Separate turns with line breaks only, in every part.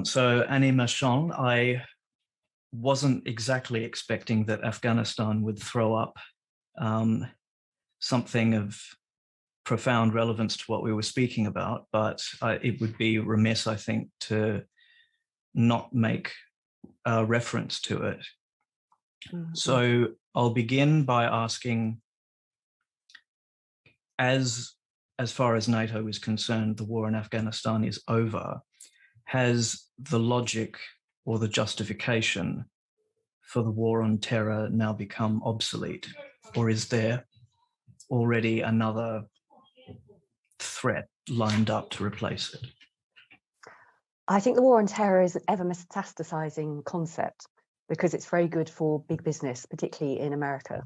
So Annie Machon, I wasn't exactly expecting that Afghanistan would throw up something of profound relevance to what we were speaking about, but it would be remiss, I think, to not make a reference to it. Mm-hmm. So I'll begin by asking, as far as NATO is concerned, the war in Afghanistan is over. Has the logic or the justification for the war on terror now become obsolete? Or is there already another threat lined up to replace it?
I think the war on terror is an ever metastasizing concept because it's very good for big business, particularly in America.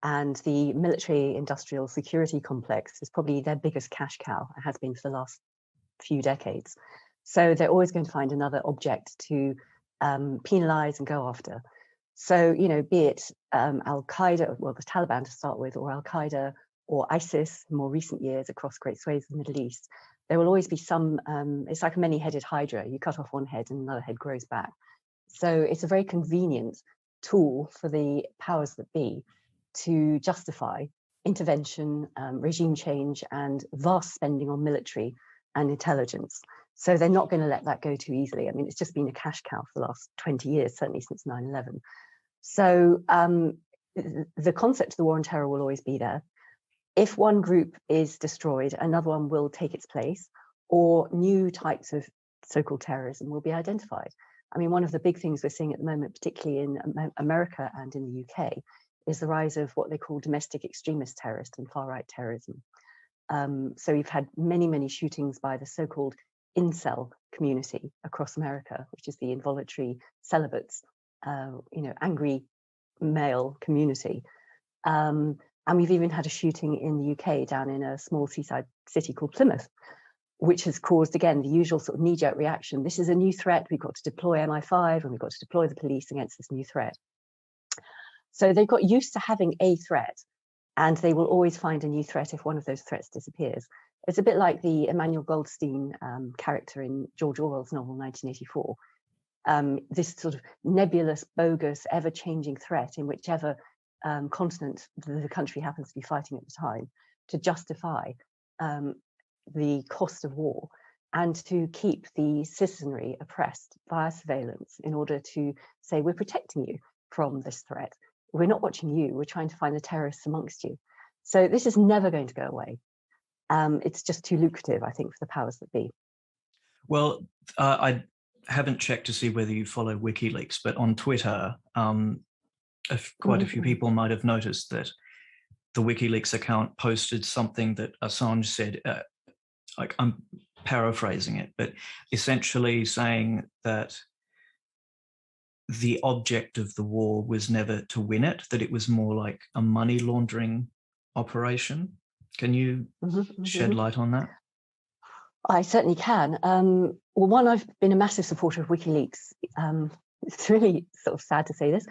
And the military industrial security complex is probably their biggest cash cow. It has been for the last few decades. So they're always going to find another object to penalize and go after. So, you know, be it Al-Qaeda, well, the Taliban to start with, or Al-Qaeda or ISIS in more recent years across great swathes of the Middle East, there will always be some, it's like a many-headed hydra. You cut off one head and another head grows back. So it's a very convenient tool for the powers that be to justify intervention, regime change, and vast spending on military and intelligence. So they're not going to let that go too easily. I mean, it's just been a cash cow for the last 20 years, certainly since 9/11. So the concept of the war on terror will always be there. If one group is destroyed, another one will take its place, or new types of so-called terrorism will be identified. I mean, one of the big things we're seeing at the moment, particularly in America and in the UK, is the rise of what they call domestic extremist terrorist and far-right terrorism. So we've had many, many shootings by the so-called incel community across America, which is the involuntary celibates, angry male community. And we've even had a shooting in the UK down in a small seaside city called Plymouth, which has caused, again, the usual sort of knee-jerk reaction. This is a new threat. We've got to deploy MI5 and we've got to deploy the police against this new threat. So they've got used to having a threat, and they will always find a new threat if one of those threats disappears. It's a bit like the Emmanuel Goldstein character in George Orwell's novel 1984. This sort of nebulous, bogus, ever-changing threat in whichever continent the country happens to be fighting at the time, to justify the cost of war and to keep the citizenry oppressed via surveillance in order to say, we're protecting you from this threat. We're not watching you. We're trying to find the terrorists amongst you. So this is never going to go away. It's just too lucrative, I think, for the powers that be.
Well, I haven't checked to see whether you follow WikiLeaks, but on Twitter, quite a few people might have noticed that the WikiLeaks account posted something that Assange said, like I'm paraphrasing it, but essentially saying that the object of the war was never to win it, that it was more like a money laundering operation. Can you shed light on that?
I certainly can. Well, one, I've been a massive supporter of WikiLeaks. It's really sort of sad to say this,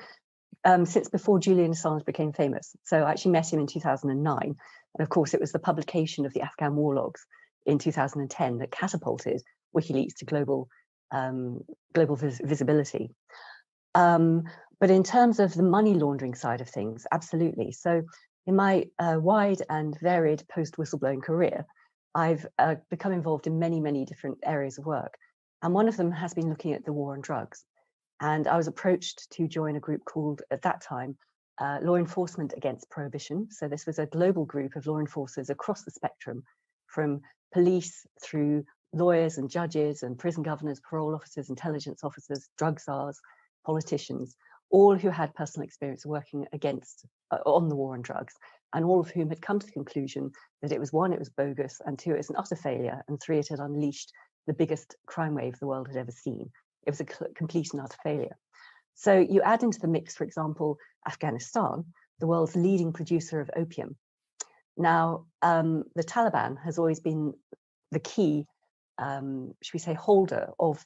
since before Julian Assange became famous. So I actually met him in 2009. And of course, it was the publication of the Afghan war logs in 2010 that catapulted WikiLeaks to global visibility. But in terms of the money laundering side of things, absolutely. So in my wide and varied post-whistleblowing career, I've become involved in many, many different areas of work. And one of them has been looking at the war on drugs. And I was approached to join a group called, at that time, Law Enforcement Against Prohibition. So this was a global group of law enforcers across the spectrum, from police through lawyers and judges and prison governors, parole officers, intelligence officers, drug czars, politicians, all who had personal experience working on the war on drugs, and all of whom had come to the conclusion that it was, one, it was bogus, and two, it was an utter failure, and three, it had unleashed the biggest crime wave the world had ever seen. It was a complete and utter failure. So you add into the mix, for example, Afghanistan, the world's leading producer of opium. Now, the Taliban has always been the key, should we say, holder of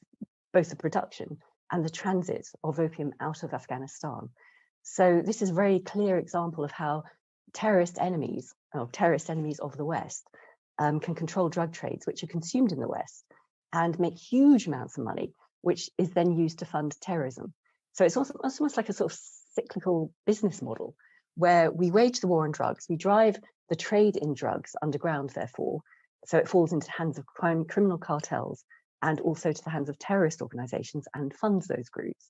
both the production and the transit of opium out of Afghanistan. So this is a very clear example of how terrorist enemies of the West can control drug trades, which are consumed in the West, and make huge amounts of money which is then used to fund terrorism. So it's almost like a sort of cyclical business model where we wage the war on drugs, we drive the trade in drugs underground, therefore, so it falls into the hands of criminal cartels and also to the hands of terrorist organizations and funds those groups.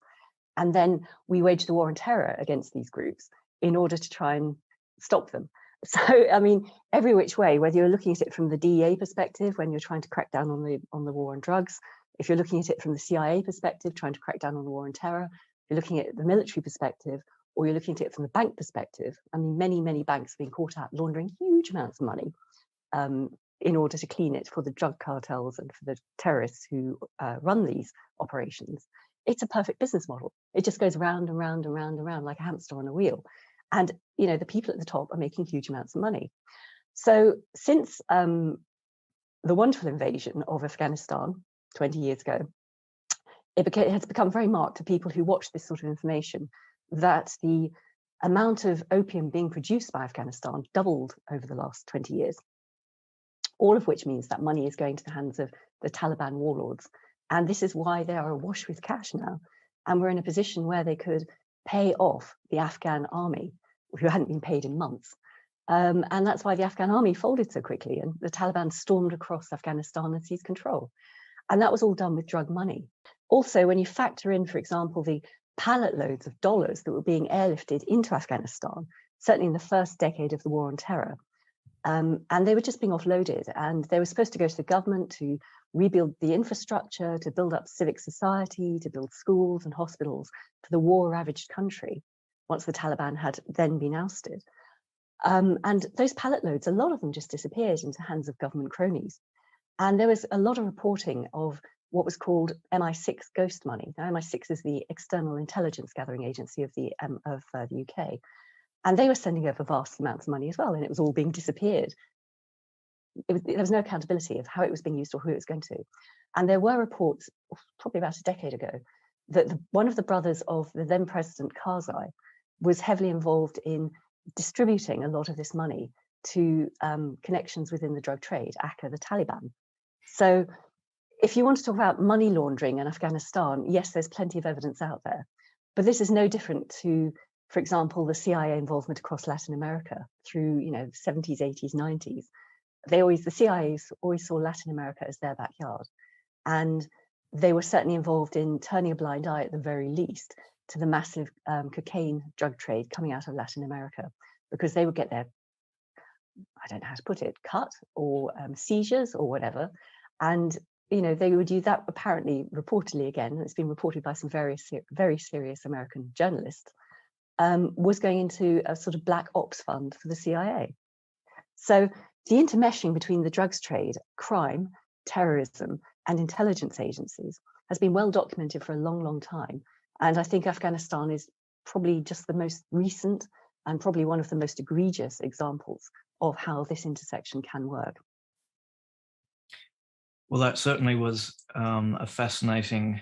And then we wage the war on terror against these groups in order to try and stop them. So, I mean, every which way, whether you're looking at it from the DEA perspective, when you're trying to crack down on the war on drugs, if you're looking at it from the CIA perspective, trying to crack down on the war on terror, if you're looking at the military perspective, or you're looking at it from the bank perspective, I mean, many banks have been caught out laundering huge amounts of money in order to clean it for the drug cartels and for the terrorists who run these operations. It's a perfect business model. It just goes round and round and round and round like a hamster on a wheel. And, you know, the people at the top are making huge amounts of money. So since the wonderful invasion of Afghanistan 20 years ago, it has become very marked to people who watch this sort of information that the amount of opium being produced by Afghanistan doubled over the last 20 years, all of which means that money is going to the hands of the Taliban warlords. And this is why they are awash with cash now. And we're in a position where they could pay off the Afghan army, who hadn't been paid in months. And that's why the Afghan army folded so quickly and the Taliban stormed across Afghanistan and seized control. And that was all done with drug money. Also, when you factor in, for example, the pallet loads of dollars that were being airlifted into Afghanistan, certainly in the first decade of the war on terror, and they were just being offloaded, and they were supposed to go to the government to rebuild the infrastructure, to build up civic society, to build schools and hospitals for the war-ravaged country once the Taliban had then been ousted. And those pallet loads, a lot of them just disappeared into the hands of government cronies. And there was a lot of reporting of what was called MI6 ghost money. Now, MI6 is the external intelligence gathering agency of the UK. And they were sending over vast amounts of money as well, and it was all being disappeared. There was no accountability of how it was being used or who it was going to. And there were reports, probably about a decade ago, that one of the brothers of the then President Karzai was heavily involved in distributing a lot of this money to connections within the drug trade, aka the Taliban. So if you want to talk about money laundering in Afghanistan, yes, there's plenty of evidence out there. But this is no different to, for example, the CIA involvement across Latin America through, you know, 70s, 80s, 90s. The CIA always saw Latin America as their backyard. And they were certainly involved in turning a blind eye, at the very least, to the massive cocaine drug trade coming out of Latin America, because they would get their, I don't know how to put it, cut or seizures or whatever. And, you know, they would use that, apparently, reportedly again, and it's been reported by some very serious American journalists, was going into a sort of black ops fund for the CIA. So the intermeshing between the drugs trade, crime, terrorism, and intelligence agencies has been well documented for a long, long time. And I think Afghanistan is probably just the most recent and probably one of the most egregious examples of how this intersection can work.
Well, that certainly was a fascinating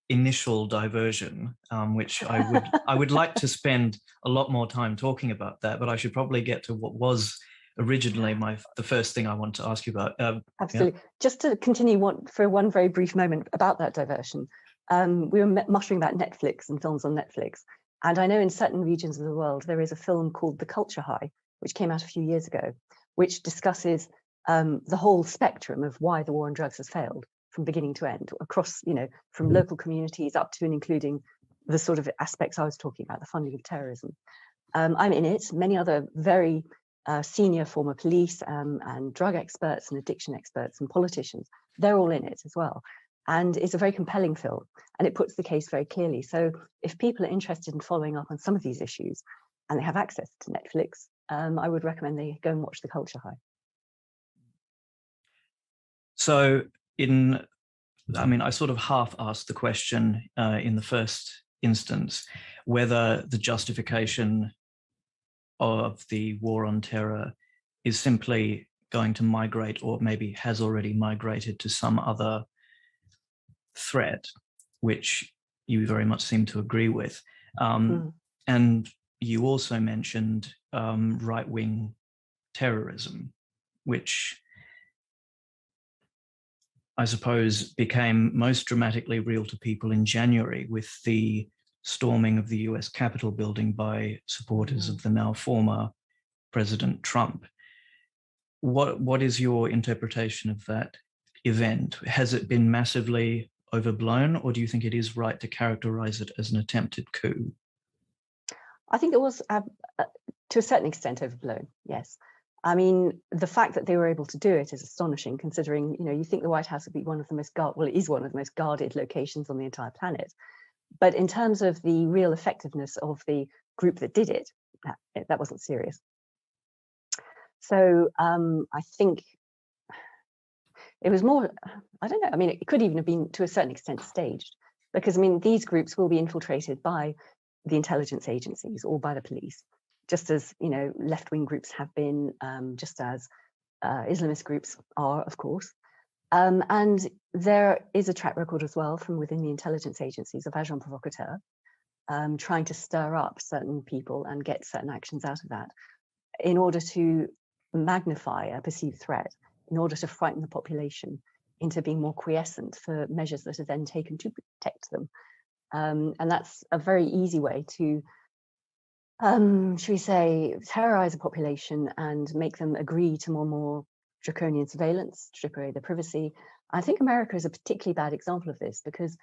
initial diversion, which I would like to spend a lot more time talking about that, but I should probably get to what was originally the first thing I want to ask you about.
Absolutely. Yeah. Just to continue for one very brief moment about that diversion, we were muttering about Netflix and films on Netflix, and I know in certain regions of the world there is a film called The Culture High, which came out a few years ago, which discusses the whole spectrum of why the war on drugs has failed from beginning to end, across, you know, from local communities up to and including the sort of aspects I was talking about, the funding of terrorism. I'm in it. Many other very senior former police and drug experts and addiction experts and politicians, they're all in it as well. And it's a very compelling film, and it puts the case very clearly. So if people are interested in following up on some of these issues and they have access to Netflix, I would recommend they go and watch The Culture High.
So I sort of half asked the question in the first instance, whether the justification of the war on terror is simply going to migrate, or maybe has already migrated, to some other threat, which you very much seem to agree with. And you also mentioned right-wing terrorism, which I suppose, became most dramatically real to people in January with the storming of the US Capitol building by supporters of the now former President Trump. What is your interpretation of that event? Has it been massively overblown, or do you think it is right to characterize it as an attempted coup?
I think it was, to a certain extent, overblown, yes. I mean, the fact that they were able to do it is astonishing, considering, you think the White House would be one of the most well, it is one of the most guarded locations on the entire planet. But in terms of the real effectiveness of the group that did it, that wasn't serious. So I think it was more, I don't know, I mean, it could even have been to a certain extent staged, because I mean, these groups will be infiltrated by the intelligence agencies or by the police, just as, left-wing groups have been, just as Islamist groups are, of course. And there is a track record as well from within the intelligence agencies of agents provocateurs, trying to stir up certain people and get certain actions out of that in order to magnify a perceived threat, in order to frighten the population into being more quiescent for measures that are then taken to protect them. And that's a very easy way to, should we say, terrorize a population and make them agree to more draconian surveillance, strip away their privacy. I think America is a particularly bad example of this, because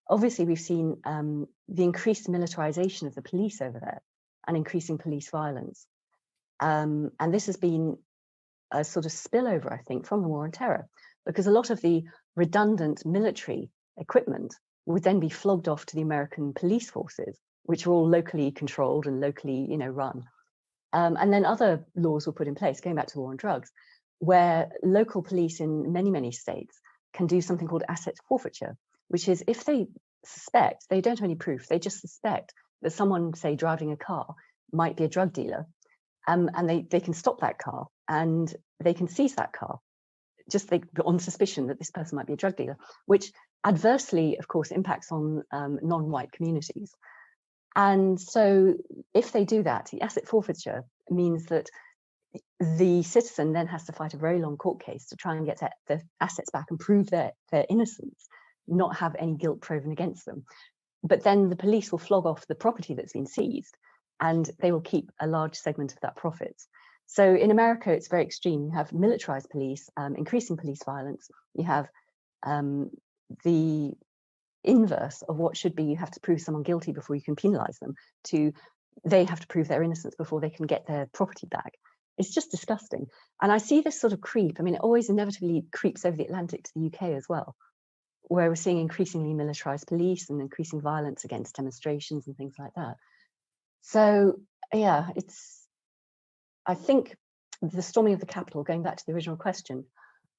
obviously we've seen the increased militarization of the police over there and increasing police violence. And this has been a sort of spillover, I think, from the war on terror, because a lot of the redundant military equipment would then be flogged off to the American police forces, which are all locally controlled and locally, run. And then other laws were put in place, going back to the war on drugs, where local police in many, many states can do something called asset forfeiture, which is if they suspect, they don't have any proof, they just suspect that someone, say, driving a car might be a drug dealer, and they can stop that car and they can seize that car, just on suspicion that this person might be a drug dealer, which adversely, of course, impacts on non-white communities. And so if they do that, the asset forfeiture means that the citizen then has to fight a very long court case to try and get their assets back and prove their innocence, not have any guilt proven against them. But then the police will flog off the property that's been seized, and they will keep a large segment of that profit. So in America, it's very extreme. You have militarized police, increasing police violence. You have the inverse of what should be, you have to prove someone guilty before you can penalize them, to they have to prove their innocence before they can get their property back. It's just disgusting. And I see this sort of creep. I mean, it always inevitably creeps over the Atlantic to the UK as well, where we're seeing increasingly militarized police and increasing violence against demonstrations and things like that. So, yeah, I think the storming of the Capitol, going back to the original question,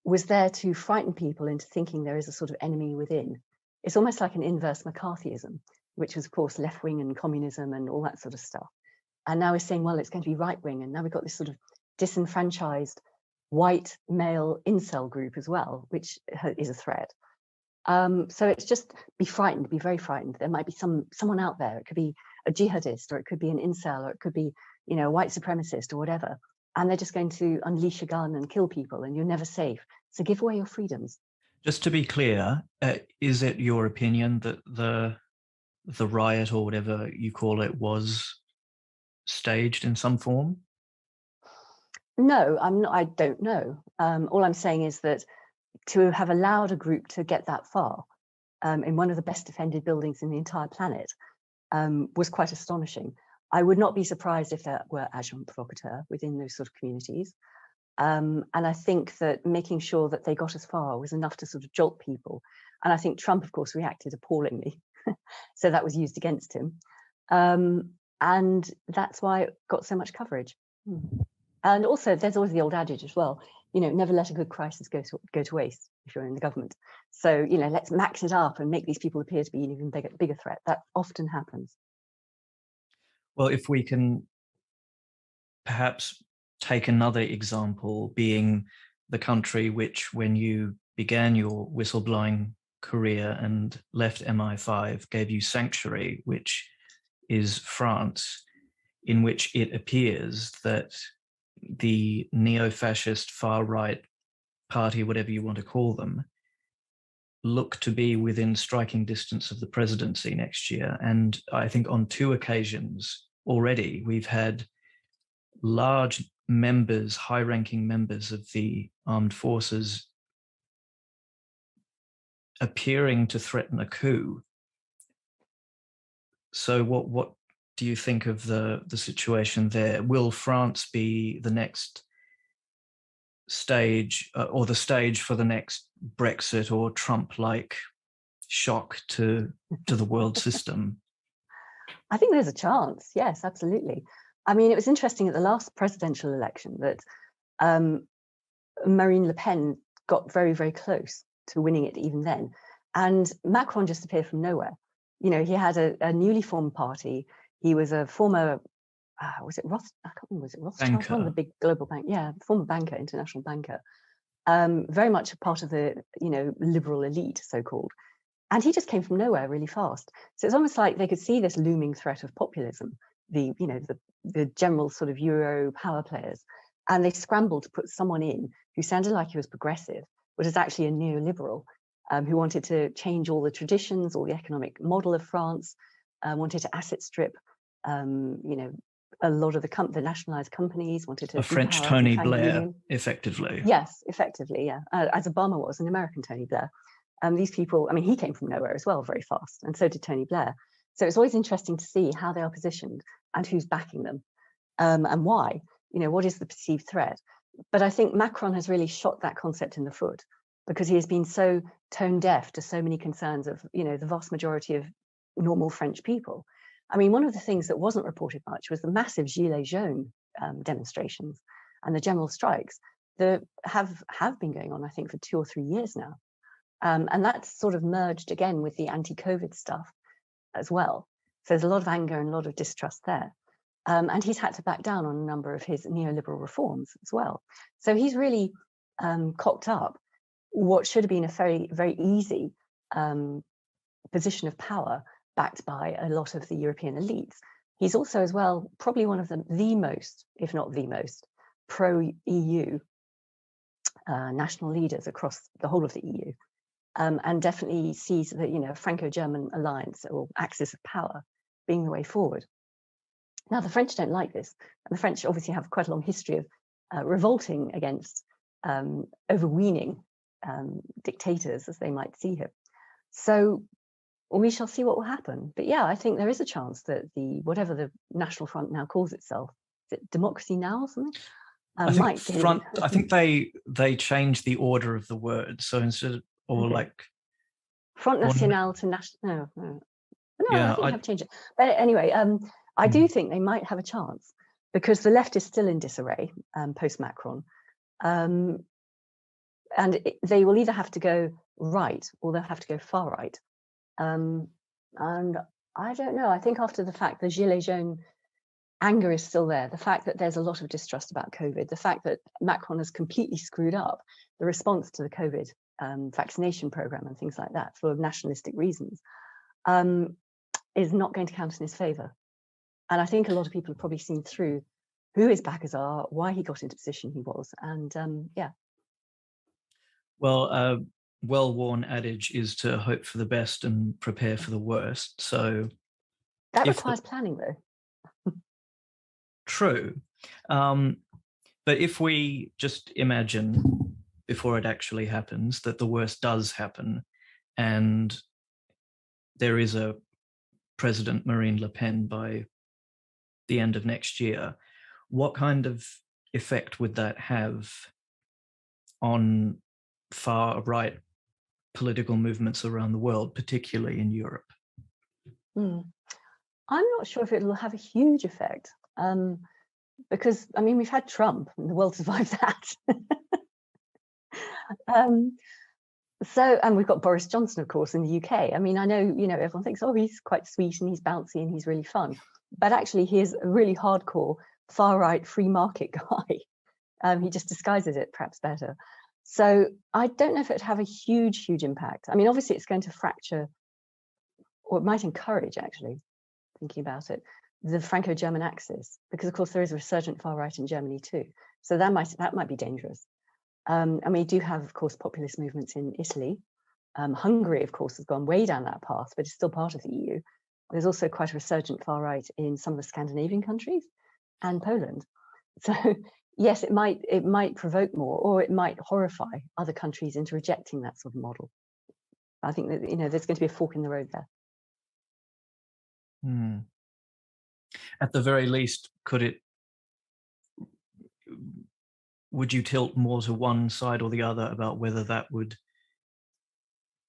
was there to frighten people into thinking there is a sort of enemy within. It's almost like an inverse McCarthyism, which was, of course, left-wing and communism and all that sort of stuff. And now we're saying, well, it's going to be right-wing. And now we've got this sort of disenfranchised white male incel group as well, which is a threat. So it's just be frightened, be very frightened. There might be someone out there. It could be a jihadist, or it could be an incel, or it could be, a white supremacist or whatever. And they're just going to unleash a gun and kill people, and you're never safe. So give away your freedoms.
Just to be clear, is it your opinion that the riot, or whatever you call it, was staged in some form?
No, I'm not. I don't know. All I'm saying is that to have allowed a group to get that far in one of the best defended buildings in the entire planet was quite astonishing. I would not be surprised if there were agents provocateurs within those sort of communities. And I think that making sure that they got as far was enough to sort of jolt people. And I think Trump, of course, reacted appallingly. So that was used against him. And that's why it got so much coverage. And also, there's always the old adage as well, never let a good crisis go to waste if you're in the government. So, let's max it up and make these people appear to be an even bigger threat. That often happens.
Well, if we can perhaps take another example, being the country which, when you began your whistleblowing career and left MI5, gave you sanctuary, which is France, in which it appears that the neo-fascist far-right party, whatever you want to call them, look to be within striking distance of the presidency next year. And I think on 2 occasions already, we've had large members, high-ranking members of the armed forces appearing to threaten a coup. So what do you think of the situation there? Will France be the next stage or the stage for the next Brexit or Trump-like shock to the world system?
I think there's a chance. Yes, absolutely. I mean, it was interesting at the last presidential election that Marine Le Pen got very, very close to winning it even then. And Macron just appeared from nowhere. You know, he had a newly formed party. He was a former, was it Roth? I can't remember, was it Rothschild?
Banker.
One of the big global bank, yeah, former banker, international banker. Very much a part of the, you know, liberal elite, so-called. And he just came from nowhere really fast. So it's almost like they could see this looming threat of populism, the general sort of Euro power players. And they scrambled to put someone in who sounded like he was progressive, but was actually a neoliberal, who wanted to change all the traditions, all the economic model of France, wanted to asset strip, a lot of the nationalized companies, wanted to—
A French Tony Blair, effectively.
Yes, effectively, yeah, as Obama was, an American Tony Blair. These people, I mean, he came from nowhere as well, very fast, and so did Tony Blair. So it's always interesting to see how they are positioned and who's backing them, and why. You know, what is the perceived threat? But I think Macron has really shot that concept in the foot, because he has been so tone deaf to so many concerns of, you know, the vast majority of normal French people. I mean, one of the things that wasn't reported much was the massive Gilets jaunes demonstrations and the general strikes that have been going on, I think, for 2 or 3 years now. And that's sort of merged again with the anti-COVID stuff as well. So there's a lot of anger and a lot of distrust there. And he's had to back down on a number of his neoliberal reforms as well. So he's really cocked up what should have been a very, very easy position of power, backed by a lot of the European elites. He's also as well probably one of the most, if not the most, pro-EU national leaders across the whole of the EU. And definitely sees that, you know, Franco-German alliance or axis of power being the way forward. Now, the French don't like this. And the French obviously have quite a long history of revolting against overweening dictators, as they might see him. So we shall see what will happen. But yeah, I think there is a chance that whatever the National Front now calls itself, is it Democracy Now or something?
I think they changed the order of the words. So instead of, or like
Front National to National. No,
yeah,
I think I have changed it. But anyway, I do think they might have a chance, because the left is still in disarray post-Macron. And they will either have to go right or they'll have to go far right. And I don't know. I think after the fact the Gilets jaunes anger is still there, the fact that there's a lot of distrust about COVID, the fact that Macron has completely screwed up the response to the COVID vaccination program and things like that for nationalistic reasons, is not going to count in his favor. And I think a lot of people have probably seen through who his backers are, why he got into the position he was, and yeah.
Well, well-worn adage is to hope for the best and prepare for the worst. So
that requires planning, though.
True. But if we just imagine, before it actually happens, that the worst does happen and there is a President Marine Le Pen by the end of next year, what kind of effect would that have on far-right political movements around the world, particularly in Europe?
I'm not sure if it will have a huge effect, because, I mean, we've had Trump and the world survived that. And we've got Boris Johnson, of course, in the UK. I mean, I know, you know, everyone thinks, oh, he's quite sweet and he's bouncy and he's really fun. But actually, he is a really hardcore, far-right, free market guy. He just disguises it perhaps better. So I don't know if it would have a huge, huge impact. I mean, obviously, it's going to fracture, or it might encourage, actually, thinking about it, the Franco-German axis, because, of course, there is a resurgent far-right in Germany, too. So that might be dangerous. And we do have, of course, populist movements in Italy. Hungary, of course, has gone way down that path, but is still part of the EU. There's also quite a resurgent far right in some of the Scandinavian countries and Poland. So yes, it might provoke more, or it might horrify other countries into rejecting that sort of model. I think that there's going to be a fork in the road there.
At the very least, would you tilt more to one side or the other about whether that would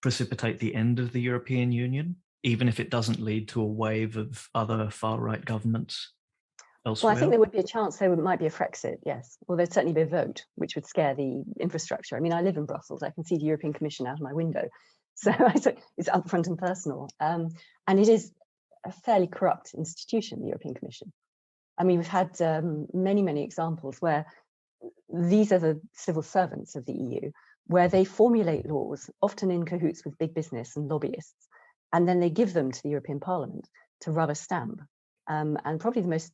precipitate the end of the European Union, even if it doesn't lead to a wave of other far-right governments elsewhere?
Well, I think there would be a chance there might be a Frexit, yes. Well, there'd certainly be a vote, which would scare the infrastructure. I mean, I live in Brussels. I can see the European Commission out of my window. So it's upfront and personal. And it is a fairly corrupt institution, the European Commission. I mean, we've had many, many examples where these are the civil servants of the EU, where they formulate laws, often in cahoots with big business and lobbyists, and then they give them to the European Parliament to rubber stamp. And probably the most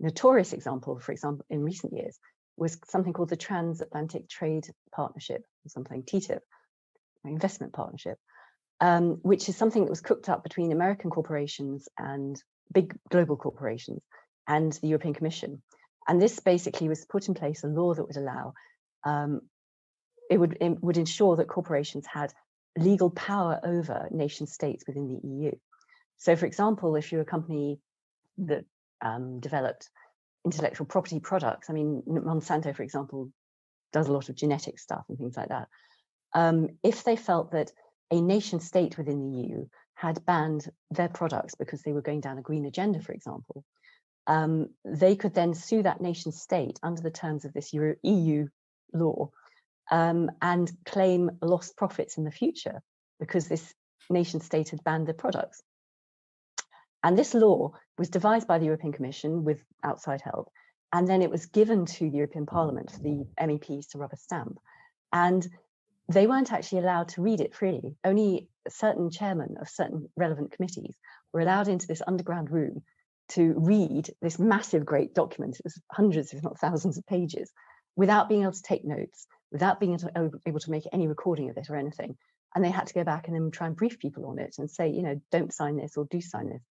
notorious example, for example, in recent years, was something called the Transatlantic Trade Partnership, or something, TTIP, investment partnership, which is something that was cooked up between American corporations and big global corporations and the European Commission. And this basically was put in place a law that would allow, it would ensure that corporations had legal power over nation states within the EU. So for example, if you're a company that developed intellectual property products, I mean, Monsanto, for example, does a lot of genetic stuff and things like that. If they felt that a nation state within the EU had banned their products because they were going down a green agenda, for example, they could then sue that nation state under the terms of this EU law and claim lost profits in the future because this nation state had banned their products. And this law was devised by the European Commission with outside help, and then it was given to the European Parliament for the MEPs to rubber stamp. And they weren't actually allowed to read it freely. Only certain chairmen of certain relevant committees were allowed into this underground room to read this massive, great document. It was hundreds, if not thousands of pages, without being able to take notes, without being able to make any recording of it or anything. And they had to go back and then try and brief people on it and say, don't sign this or do sign this.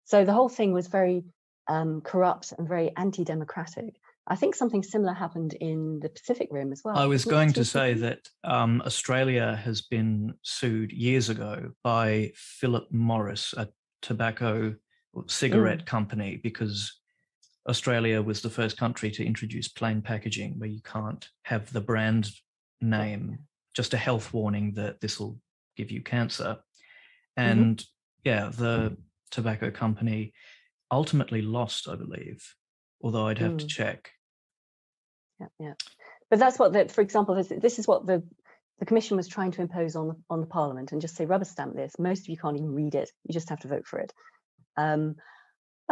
So the whole thing was very corrupt and very anti-democratic. I think something similar happened in the Pacific Rim as well.
I was going to say that Australia has been sued years ago by Philip Morris, a tobacco cigarette company, because Australia was the first country to introduce plain packaging where you can't have the brand name, just a health warning that this will give you cancer. And the tobacco company ultimately lost, I believe, although I'd have to check.
Yeah. But that's what, for example, this is what the Commission was trying to impose on the Parliament, and just say, rubber stamp this. Most of you can't even read it. You just have to vote for it. And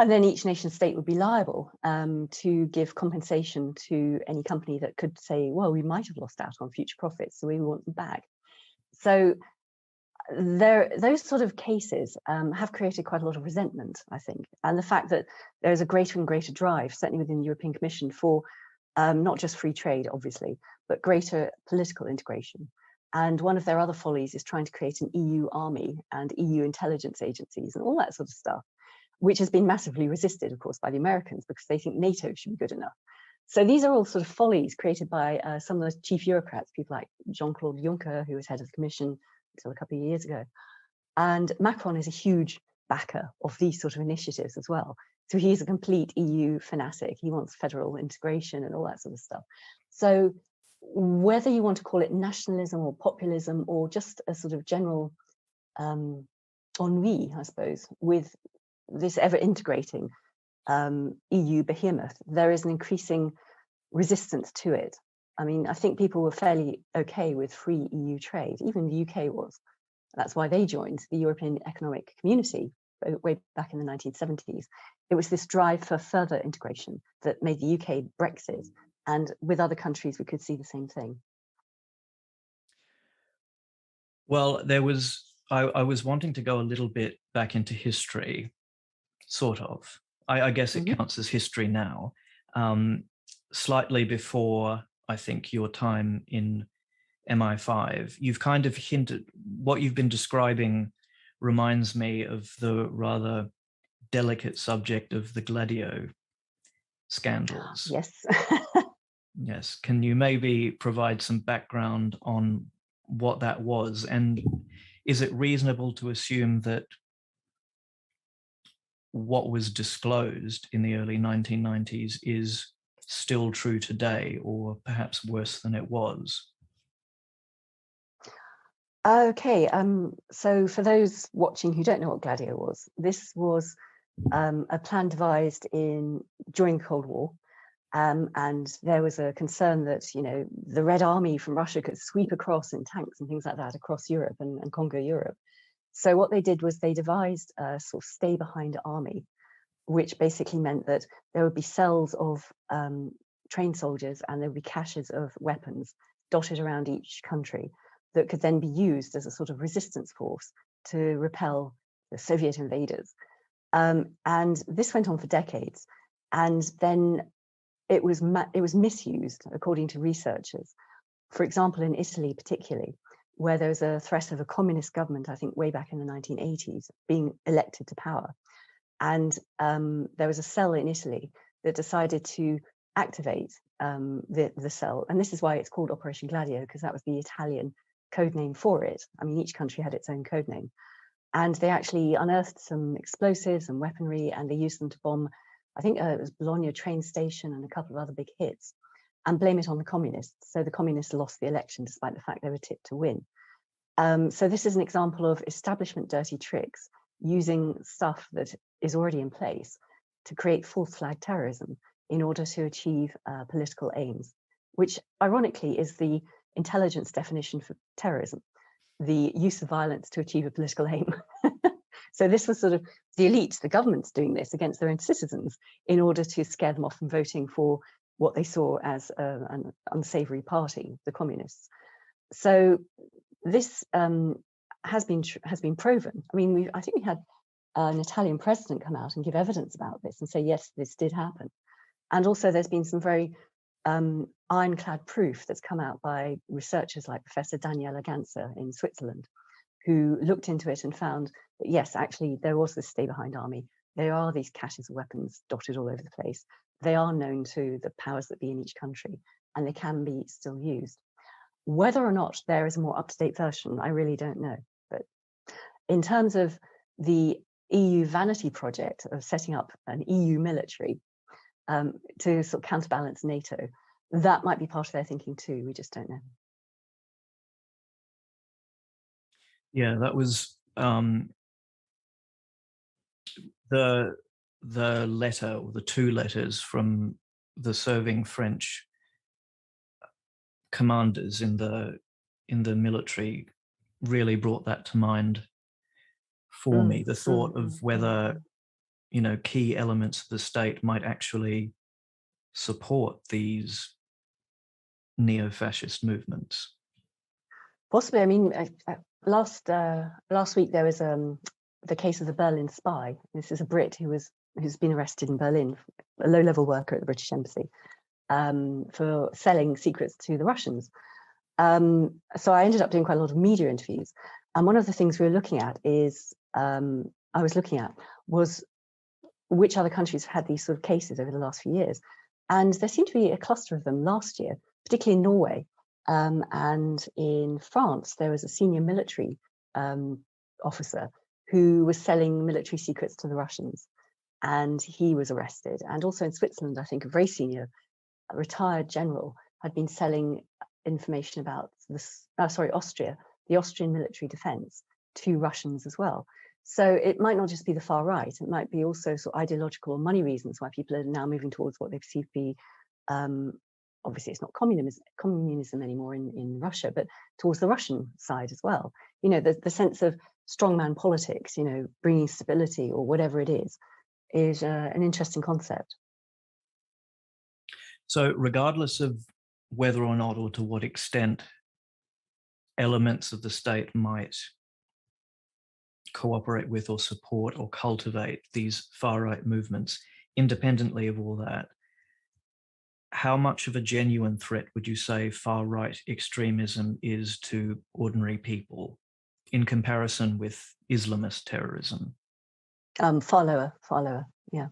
then each nation state would be liable to give compensation to any company that could say, well, we might have lost out on future profits, so we want them back. So those sort of cases have created quite a lot of resentment, I think. And the fact that there's a greater and greater drive, certainly within the European Commission, for not just free trade, obviously, but greater political integration. And one of their other follies is trying to create an EU army and EU intelligence agencies and all that sort of stuff, which has been massively resisted, of course, by the Americans because they think NATO should be good enough. So these are all sort of follies created by some of the chief bureaucrats, people like Jean-Claude Juncker, who was head of the Commission until a couple of years ago. And Macron is a huge backer of these sort of initiatives as well. So he's a complete EU fanatic. He wants federal integration and all that sort of stuff. So whether you want to call it nationalism or populism or just a sort of general ennui, I suppose, with this ever-integrating EU behemoth, there is an increasing resistance to it. I mean, I think people were fairly okay with free EU trade. Even the UK was. That's why they joined the European Economic Community way back in the 1970s. It was this drive for further integration that made the UK Brexit. And with other countries, we could see the same thing.
Well, I was wanting to go a little bit back into history, sort of. I guess it counts as history now. Slightly before, I think, your time in MI5, you've kind of hinted, what you've been describing reminds me of the rather delicate subject of the Gladio scandals.
Yes.
Yes. Can you maybe provide some background on what that was? And is it reasonable to assume that what was disclosed in the early 1990s is still true today, or perhaps worse than it was?
Okay, so for those watching who don't know what Gladio was, this was a plan devised during the Cold War, and there was a concern that the Red Army from Russia could sweep across in tanks and things like that across Europe and conquer Europe. So what they did was they devised a sort of stay-behind army, which basically meant that there would be cells of trained soldiers and there would be caches of weapons dotted around each country that could then be used as a sort of resistance force to repel the Soviet invaders. And this went on for decades. And then it was misused, according to researchers. For example, in Italy particularly, where there was a threat of a communist government, I think way back in the 1980s, being elected to power. And there was a cell in Italy that decided to activate the cell. And this is why it's called Operation Gladio, because that was the Italian code name for it. I mean, each country had its own code name. And they actually unearthed some explosives and weaponry, and they used them to bomb, I think it was Bologna train station and a couple of other big hits, and blame it on the communists. So the communists lost the election despite the fact they were tipped to win. So this is an example of establishment dirty tricks, using stuff that is already in place to create false flag terrorism in order to achieve political aims, which ironically is the intelligence definition for terrorism, the use of violence to achieve a political aim. So this was sort of the elites, the governments doing this against their own citizens in order to scare them off from voting for what they saw as an unsavory party, the communists. So this has been proven. I mean, I think we had an Italian president come out and give evidence about this and say, yes, this did happen. And also there's been some very ironclad proof that's come out by researchers like Professor Daniela Ganser in Switzerland, who looked into it and found that, yes, actually, there was this stay-behind army. There are these caches of weapons dotted all over the place. They are known to the powers that be in each country, and they can be still used. Whether or not there is a more up-to-date version, I really don't know. But in terms of the EU vanity project of setting up an EU military to sort of counterbalance NATO, that might be part of their thinking too. We just don't know.
Yeah, that was the letter, or the two letters from the serving French commanders in the military really brought that to mind for me. The thought of whether key elements of the state might actually support these neo-fascist movements.
Possibly. I mean, last week there was the case of the Berlin spy. This is a Brit who's been arrested in Berlin, a low-level worker at the British Embassy, for selling secrets to the Russians. So I ended up doing quite a lot of media interviews, and one of the things we were looking at was which other countries have had these sort of cases over the last few years, and there seemed to be a cluster of them last year, particularly in Norway. And in France, there was a senior military officer who was selling military secrets to the Russians, and he was arrested. And also in Switzerland, I think a very senior retired general had been selling information about Austria, the Austrian military defense, to Russians as well. So it might not just be the far right, it might be also sort of ideological or money reasons why people are now moving towards what they perceive to be obviously it's not communism anymore in Russia, but towards the Russian side as well. The sense of strongman politics, bringing stability or whatever it is an interesting concept.
So regardless of whether or not or to what extent elements of the state might cooperate with or support or cultivate these far-right movements, independently of all that, how much of a genuine threat would you say far-right extremism is to ordinary people in comparison with Islamist terrorism?
Far lower, yeah.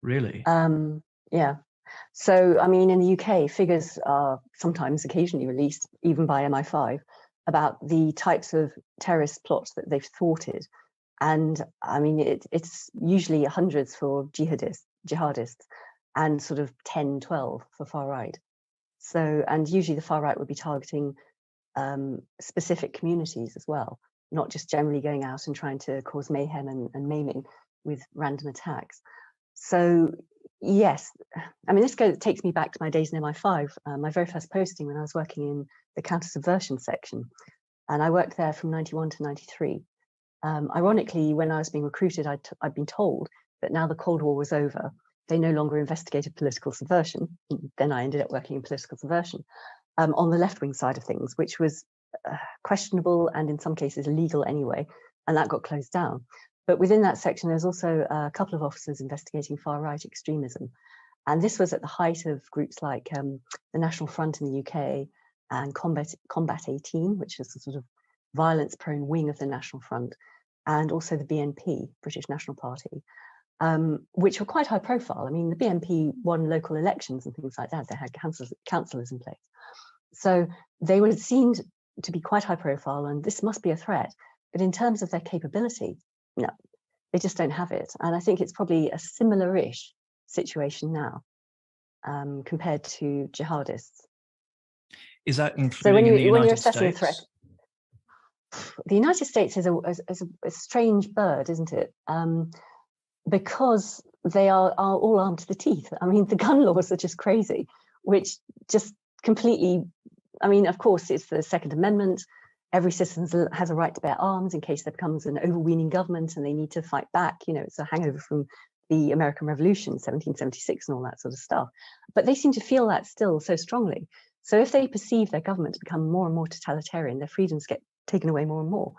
Really?
Yeah. So, I mean, in the UK, figures are sometimes occasionally released, even by MI5, about the types of terrorist plots that they've thwarted. And I mean, it's usually hundreds for jihadists, and sort of 10, 12 for far right. So, and usually the far right would be targeting specific communities as well, not just generally going out and trying to cause mayhem and maiming with random attacks. So, yes, I mean, takes me back to my days in MI5, my very first posting when I was working in the counter-subversion section. And I worked there from 91 to 93. Ironically, when I was being recruited, I'd been told that now the Cold War was over, they no longer investigated political subversion. Then I ended up working in political subversion on the left-wing side of things, which was questionable and in some cases illegal anyway, and that got closed down. But within that section, there's also a couple of officers investigating far-right extremism. And this was at the height of groups like the National Front in the UK and Combat 18, which is a sort of violence-prone wing of the National Front, and also the BNP, British National Party, which were quite high profile. I mean, the BNP won local elections and things like that. They had councillors in place. So they were seen to be quite high profile, and this must be a threat. But in terms of their capability, no, they just don't have it. And I think it's probably a similar-ish situation now compared to jihadists.
Is that including
so when
in the United
you're assessing
States?
a threat, the United States is a strange bird, isn't it? Because they are all armed to the teeth. I mean, the gun laws are just crazy, which just completely, I mean, of course, it's the Second Amendment. Every citizen has a right to bear arms in case there becomes an overweening government and they need to fight back. You know, it's a hangover from the American Revolution, 1776 and all that sort of stuff. But they seem to feel that still so strongly. So if they perceive their government to become more and more totalitarian, their freedoms get taken away more and more.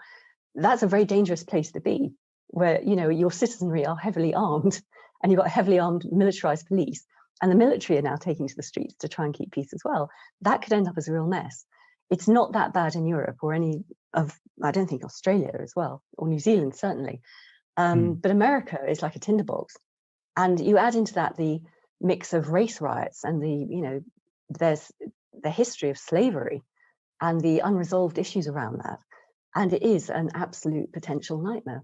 That's a very dangerous place to be, where, you know, your citizenry are heavily armed and you've got a heavily armed militarized police, and the military are now taking to the streets to try and keep peace as well. That could end up as a real mess. It's not that bad in Europe or I don't think Australia as well, or New Zealand certainly. But America is like a tinderbox. And you add into that the mix of race riots and there's the history of slavery and the unresolved issues around that. And it is an absolute potential nightmare.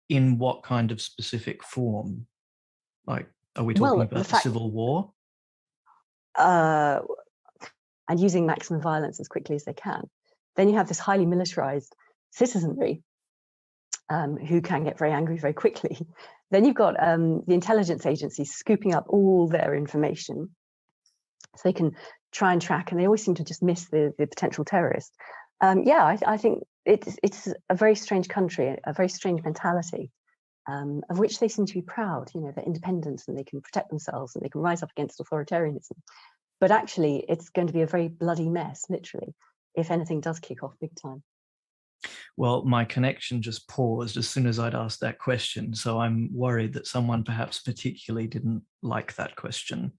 In
what kind of specific form? Like, are we talking about the Civil War?
And using maximum violence as quickly as they can. Then you have this highly militarized citizenry who can get very angry very quickly. Then you've got the intelligence agencies scooping up all their information so they can try and track, and they always seem to just miss the potential terrorist. I think it's a very strange country, a very strange mentality, of which they seem to be proud. You know, they're independent and they can protect themselves and they can rise up against authoritarianism. But actually, it's going to be a very bloody mess, literally, if anything does kick off big time.
Well, my connection just paused as soon as I'd asked that question. So I'm worried that someone perhaps particularly didn't like that question.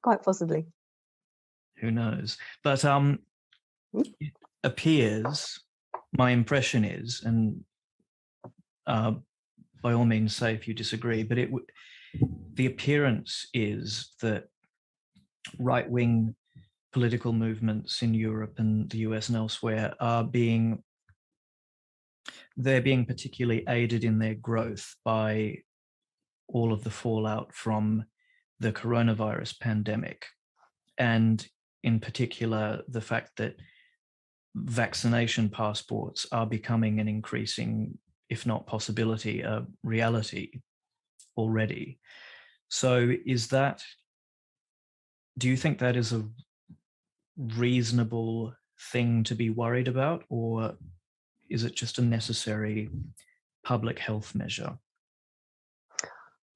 Quite possibly.
Who knows? But it appears, my impression is, and by all means say if you disagree, but the appearance is that right-wing political movements in Europe and the US and elsewhere they're being particularly aided in their growth by all of the fallout from the coronavirus pandemic, and in particular the fact that vaccination passports are becoming an increasing, if not possibility, a reality already. So do you think that is a reasonable thing to be worried about, or is it just a necessary public health measure?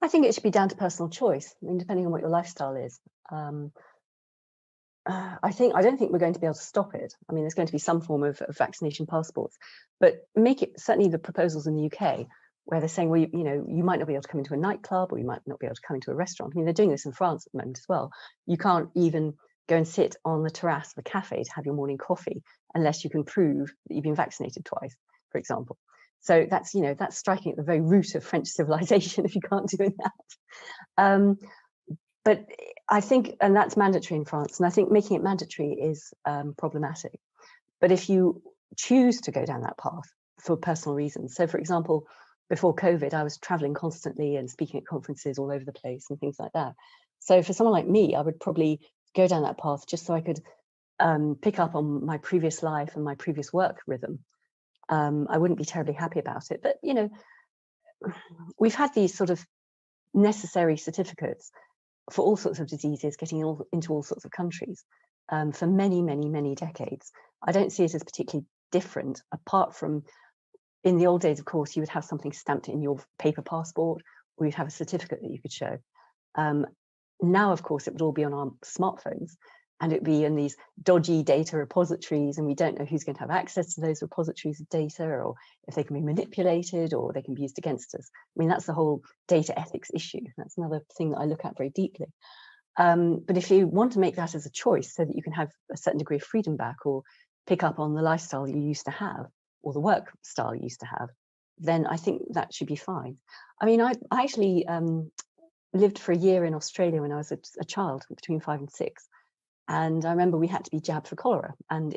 I think it should be down to personal choice. I mean, depending on what your lifestyle is. I don't think we're going to be able to stop it. I mean, there's going to be some form of vaccination passports, but make it, certainly the proposals in the UK where they're saying, well, you might not be able to come into a nightclub, or you might not be able to come into a restaurant. I mean, they're doing this in France at the moment as well. You can't even go and sit on the terrace of a cafe to have your morning coffee unless you can prove that you've been vaccinated twice, for example. So that's striking at the very root of French civilization if you can't do that. But I think, and that's mandatory in France, and I think making it mandatory is problematic. But if you choose to go down that path for personal reasons, so for example, before COVID, I was traveling constantly and speaking at conferences all over the place and things like that. So for someone like me, I would probably go down that path just so I could pick up on my previous life and my previous work rhythm. I wouldn't be terribly happy about it. But, we've had these sort of necessary certificates for all sorts of diseases getting into all sorts of countries for many, many, many decades. I don't see it as particularly different, apart from in the old days, of course, you would have something stamped in your paper passport, or you'd have a certificate that you could show. Now, of course, it would all be on our smartphones, and it'd be in these dodgy data repositories, and we don't know who's going to have access to those repositories of data, or if they can be manipulated, or they can be used against us. I mean, that's the whole data ethics issue. That's another thing that I look at very deeply. But if you want to make that as a choice so that you can have a certain degree of freedom back, or pick up on the lifestyle you used to have, or the work style you used to have, then I think that should be fine. I mean, I actually lived for a year in Australia when I was a child, between 5 and 6. And I remember we had to be jabbed for cholera, and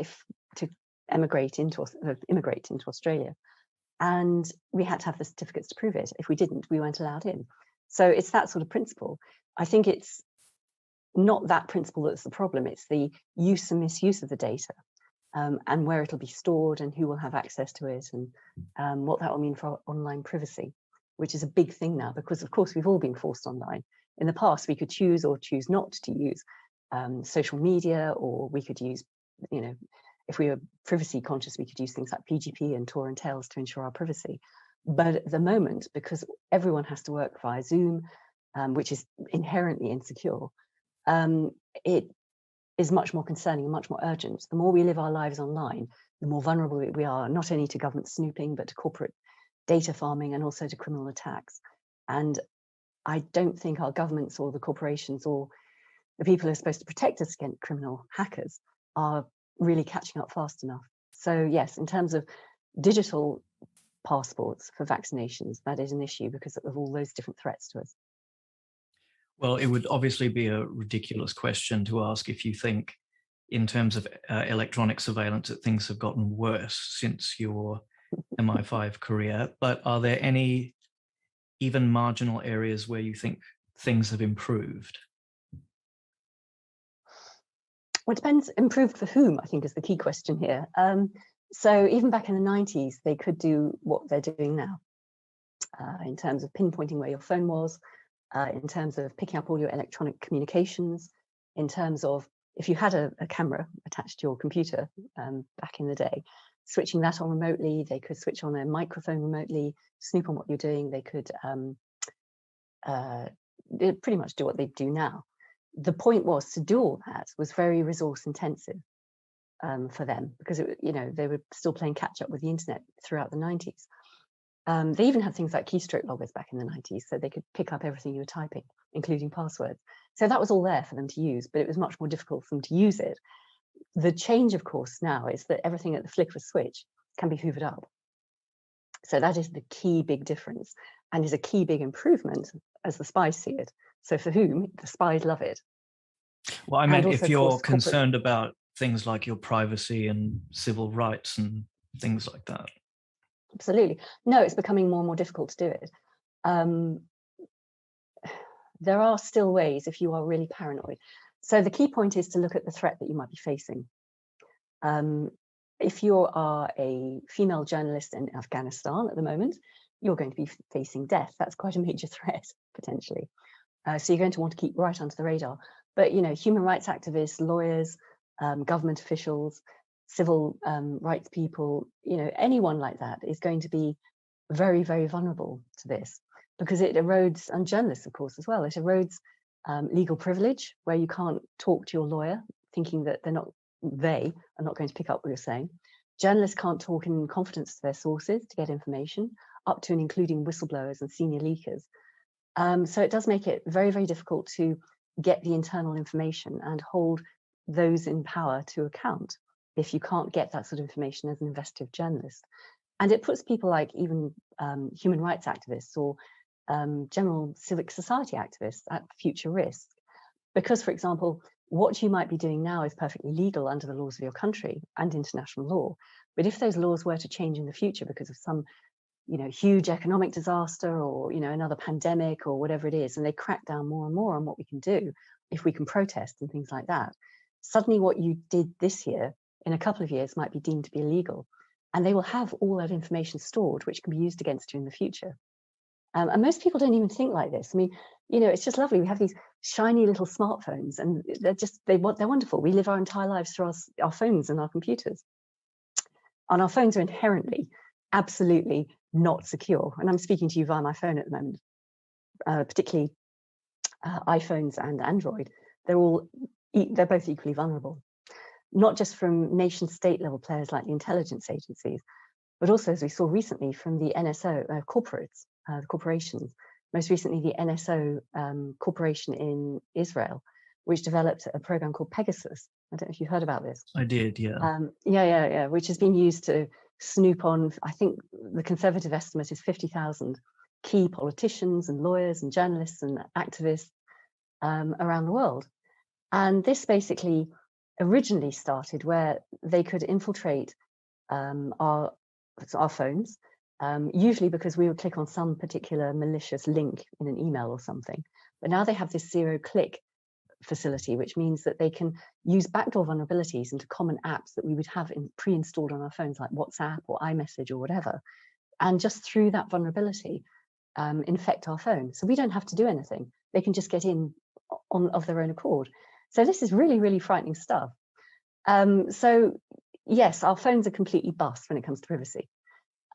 to immigrate into Australia. And we had to have the certificates to prove it. If we didn't, we weren't allowed in. So it's that sort of principle. I think it's not that principle that's the problem. It's the use and misuse of the data, and where it'll be stored, and who will have access to it, and what that will mean for online privacy, which is a big thing now, because of course we've all been forced online. In the past, we could choose or choose not to use social media, or we could use, if we were privacy conscious, we could use things like PGP and Tor and Tails to ensure our privacy. But at the moment, because everyone has to work via Zoom, which is inherently insecure, it is much more concerning and much more urgent. The more we live our lives online, the more vulnerable we are, not only to government snooping, but to corporate data farming, and also to criminal attacks. And I don't think our governments or the corporations or the people who are supposed to protect us against criminal hackers are really catching up fast enough. So yes, in terms of digital passports for vaccinations, that is an issue because of all those different threats to us.
Well, it would obviously be a ridiculous question to ask if you think, in terms of electronic surveillance, that things have gotten worse since your MI5 career. But are there any even marginal areas where you think things have improved?
Well, it depends. Improved for whom, I think, is the key question here. So even back in the 90s, they could do what they're doing now in terms of pinpointing where your phone was, in terms of picking up all your electronic communications, in terms of if you had a camera attached to your computer back in the day, switching that on remotely. They could switch on a microphone remotely, snoop on what you're doing. They could pretty much do what they do now. The point was, to do all that was very resource intensive for them, because they were still playing catch up with the internet throughout the 90s. They even had things like keystroke loggers back in the 90s, so they could pick up everything you were typing, including passwords. So that was all there for them to use, but it was much more difficult for them to use it. The change, of course, now is that everything at the flick of a switch can be hoovered up. So that is the key big difference, and is a key big improvement as the spies see it. So for whom? The spies love it.
Well, I mean, if you're concerned about things like your privacy and civil rights and things like that.
Absolutely. No, it's becoming more and more difficult to do it. There are still ways if you are really paranoid. So the key point is to look at the threat that you might be facing. If you are a female journalist in Afghanistan at the moment, you're going to be facing death. That's quite a major threat, potentially. So you're going to want to keep right under the radar. But, human rights activists, lawyers, government officials, civil rights people, anyone like that is going to be very, very vulnerable to this, because it erodes, and journalists, of course, as well, it erodes legal privilege, where you can't talk to your lawyer thinking that they are not going to pick up what you're saying. Journalists can't talk in confidence to their sources to get information. up to and including whistleblowers and senior leakers. So it does make it very, very difficult to get the internal information and hold those in power to account if you can't get that sort of information as an investigative journalist. And it puts people like even human rights activists or general civic society activists at future risk. Because, for example, what you might be doing now is perfectly legal under the laws of your country and international law. But if those laws were to change in the future because of some, huge economic disaster or, another pandemic or whatever it is, and they crack down more and more on what we can do if we can protest and things like that, suddenly what you did this year in a couple of years might be deemed to be illegal. And they will have all that information stored, which can be used against you in the future. And most people don't even think like this. I mean, it's just lovely. We have these shiny little smartphones, and they're wonderful. We live our entire lives through our phones and our computers. And our phones are inherently, absolutely not secure. And I'm speaking to you via my phone at the moment, particularly iPhones and Android. They're both equally vulnerable, not just from nation state level players like the intelligence agencies, but also, as we saw recently, from the NSO corporates, the corporations, most recently the NSO corporation in Israel, which developed a program called Pegasus. I don't know if you heard about this.
I did, yeah.
Yeah, which has been used to snoop on, I think the conservative estimate is 50,000 key politicians and lawyers and journalists and activists around the world. And this basically originally started where they could infiltrate our phones, usually because we would click on some particular malicious link in an email or something. But now they have this zero-click facility, which means that they can use backdoor vulnerabilities into common apps that we would have pre-installed on our phones, like WhatsApp or iMessage or whatever. And just through that vulnerability, infect our phone. So we don't have to do anything. They can just get in of their own accord. So this is really, really frightening stuff. So yes, our phones are completely bust when it comes to privacy.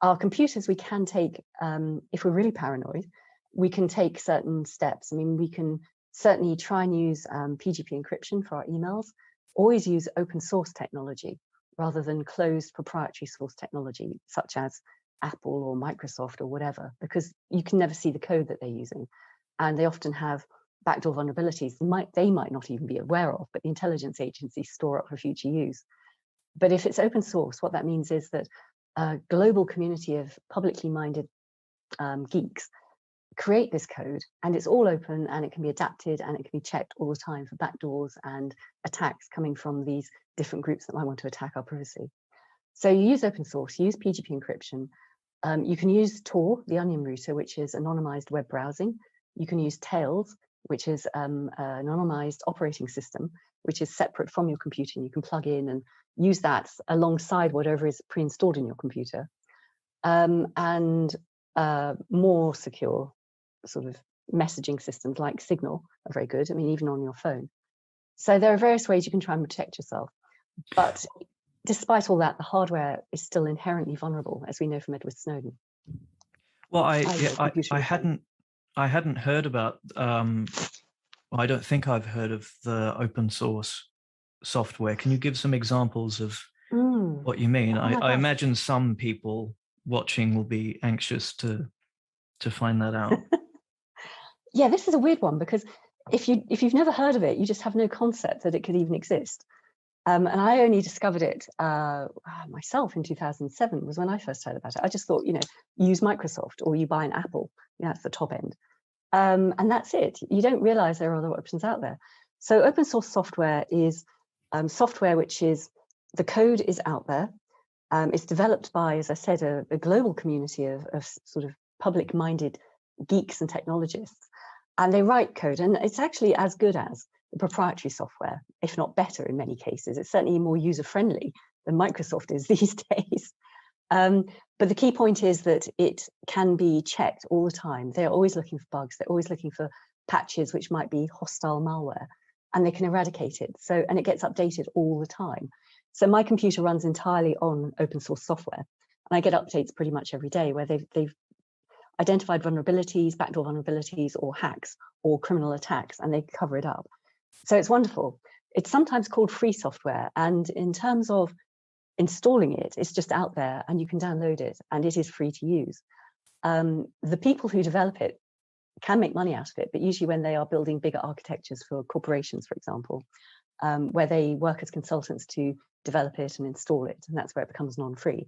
Our computers, we can take, if we're really paranoid, we can take certain steps. I mean, we can certainly try and use PGP encryption for our emails, always use open source technology rather than closed proprietary source technology, such as Apple or Microsoft or whatever, because you can never see the code that they're using. And they often have backdoor vulnerabilities they might not even be aware of, but the intelligence agencies store up for future use. But if it's open source, what that means is that a global community of publicly minded geeks create this code, and it's all open and it can be adapted and it can be checked all the time for backdoors and attacks coming from these different groups that might want to attack our privacy. So you use open source, you use PGP encryption. You can use Tor, the onion router, which is anonymized web browsing. You can use Tails, which is an anonymized operating system, which is separate from your computer, and you can plug in and use that alongside whatever is pre-installed in your computer. And more secure sort of messaging systems like Signal are very good. I mean, even on your phone. So there are various ways you can try and protect yourself. But despite all that, the hardware is still inherently vulnerable, as we know from Edward Snowden.
Well, I hadn't heard about. I don't think I've heard of the open source software. Can you give some examples of what you mean? I imagine some people watching will be anxious to find that out.
Yeah, this is a weird one, because if you've never heard of it, you just have no concept that it could even exist. And I only discovered it myself in 2007 was when I first heard about it. I just thought, use Microsoft or you buy an Apple. That's the top end. And that's it. You don't realize there are other options out there. So open source software is software which is, the code is out there. It's developed by, as I said, a global community of sort of public-minded geeks and technologists. And they write code, and it's actually as good as the proprietary software, if not better in many cases. It's certainly more user-friendly than Microsoft is these days. But the key point is that it can be checked all the time. They're always looking for bugs. They're always looking for patches which might be hostile malware, and they can eradicate it. And it gets updated all the time. So my computer runs entirely on open source software, and I get updates pretty much every day where they've identified vulnerabilities, backdoor vulnerabilities, or hacks, or criminal attacks, and they cover it up. So it's wonderful. It's sometimes called free software, and in terms of installing it, it's just out there and you can download it and it is free to use. The people who develop it can make money out of it, but usually when they are building bigger architectures for corporations, for example, where they work as consultants to develop it and install it, and that's where it becomes non-free.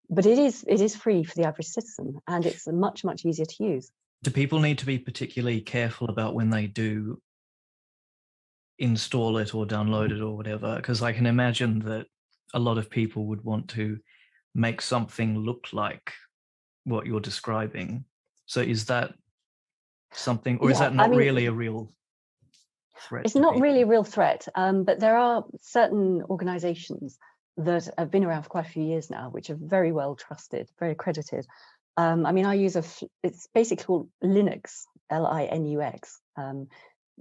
But it is free for the average citizen, and it's much, much easier to use.
Do people need to be particularly careful about when they do install it or download it or whatever? Because I can imagine that a lot of people would want to make something look like what you're describing. So is that something, or is that not really a real threat?
It's not really a real threat, but there are certain organizations that have been around for quite a few years now, which are very well trusted, very accredited. I mean, I use it's basically called Linux, Linux,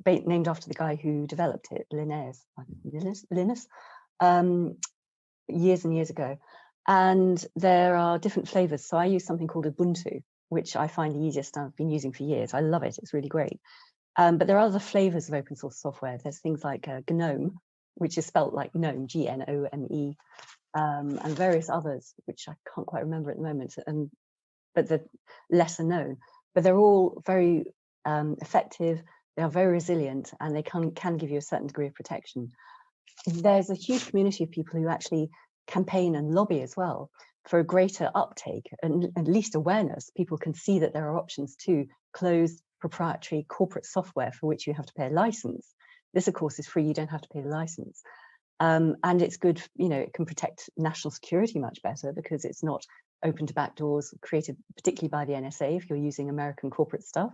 named after the guy who developed it, Linus, years and years ago. And there are different flavors. So I use something called Ubuntu, which I find the easiest. I've been using for years. I love it. It's really great. But there are other flavors of open source software. There's things like GNOME, which is spelt like GNOME, GNOME, and various others, which I can't quite remember at the moment, but they're lesser known. But they're all very effective. They are very resilient, and they can give you a certain degree of protection. There's a huge community of people who actually campaign and lobby as well for a greater uptake and at least awareness. People can see that there are options to closed proprietary corporate software for which you have to pay a license. This, of course, is free. You don't have to pay the license. And it's good, it can protect national security much better because it's not open to backdoors created particularly by the NSA if you're using American corporate stuff.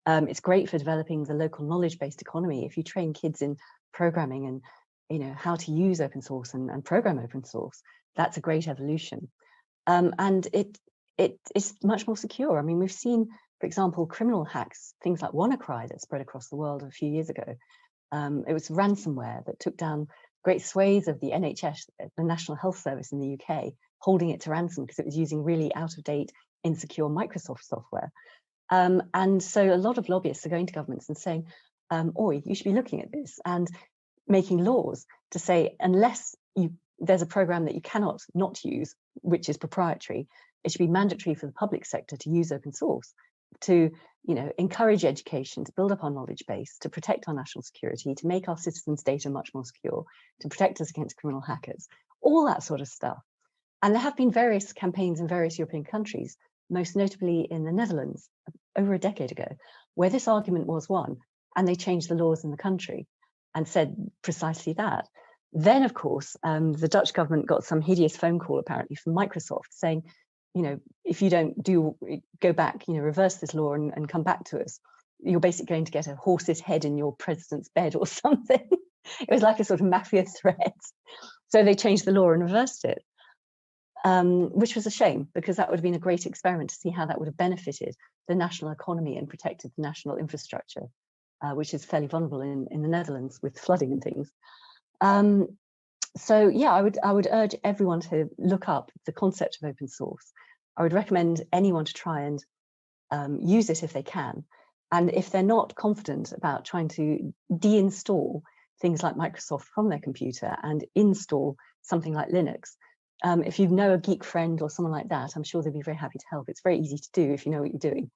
It's great for developing the local knowledge-based economy. If you train kids in programming and how to use open source and program open source, that's a great evolution. And it is much more secure. I mean, we've seen, for example, criminal hacks, things like WannaCry that spread across the world a few years ago. It was ransomware that took down great swathes of the NHS, the National Health Service in the UK, holding it to ransom because it was using really out-of-date, insecure Microsoft software. And so a lot of lobbyists are going to governments and saying, oi, you should be looking at this, and making laws to say, unless there's a program that you cannot not use, which is proprietary, it should be mandatory for the public sector to use open source, to encourage education, to build up our knowledge base, to protect our national security, to make our citizens' data much more secure, to protect us against criminal hackers, all that sort of stuff. And there have been various campaigns in various European countries, most notably in the Netherlands over a decade ago, where this argument was won, and they changed the laws in the country and said precisely that. Then, of course, the Dutch government got some hideous phone call, apparently, from Microsoft saying, if you don't go back, reverse this law and come back to us, you're basically going to get a horse's head in your president's bed or something. It was like a sort of mafia threat. So they changed the law and reversed it, which was a shame, because that would have been a great experiment to see how that would have benefited the national economy and protected the national infrastructure, which is fairly vulnerable in the Netherlands with flooding and things. So yeah, I would urge everyone to look up the concept of open source. I would recommend anyone to try and use it if they can. And if they're not confident about trying to deinstall things like Microsoft from their computer and install something like Linux, if you know a geek friend or someone like that, I'm sure they'd be very happy to help. It's very easy to do if you know what you're doing.